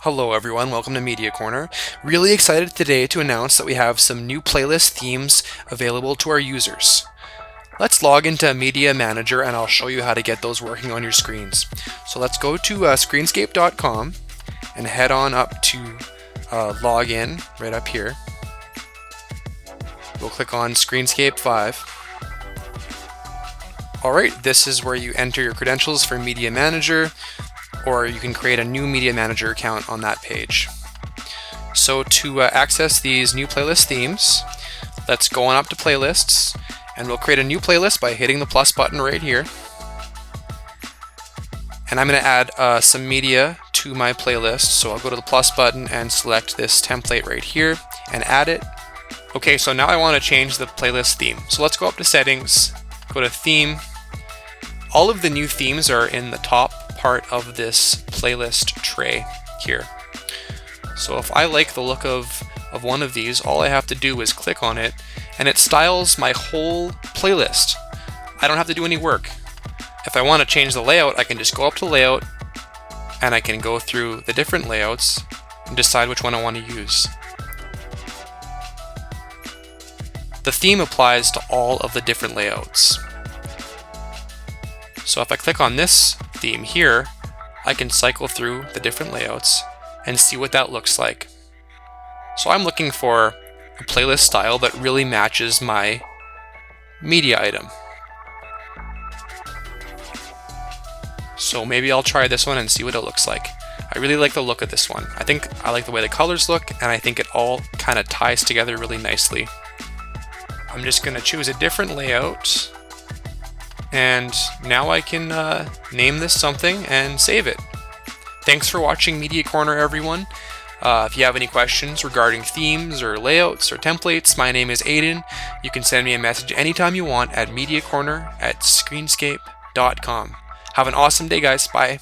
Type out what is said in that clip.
Hello everyone, welcome to Media Corner. Really excited today to announce that we have some new playlist themes available to our users. Let's log into Media Manager and I'll show you how to get those working on your screens. So let's go to ScreenScape.com and head on up to Login right up here. We'll click on ScreenScape 5. Alright, this is where you enter your credentials for Media Manager, or you can create a new Media Manager account on that page. So to access these new playlist themes, let's go on up to Playlists, and we'll create a new playlist by hitting the plus button right here. And I'm going to add some media to my playlist, so I'll go to the plus button and select this template right here and add it. Okay, so now I want to change the playlist theme. So let's go up to Settings, go to Theme. All of the new themes are in the top part of this playlist tray here. So if I like the look of one of these, all I have to do is click on it and it styles my whole playlist. I don't have to do any work. If I want to change the layout, I can just go up to Layout and I can go through the different layouts and decide which one I want to use. The theme applies to all of the different layouts. So if I click on this theme here, I can cycle through the different layouts and see what that looks like. So I'm looking for a playlist style that really matches my media item. So maybe I'll try this one and see what it looks like. I really like the look of this one. I think I like the way the colors look, and I think it all kind of ties together really nicely. I'm just going to choose a different layout. And now I can name this something and save it. Thanks for watching Media Corner, everyone. If you have any questions regarding themes or layouts or templates, my name is Aiden. You can send me a message anytime you want at mediacorner@screenscape.com. Have an awesome day, guys. Bye.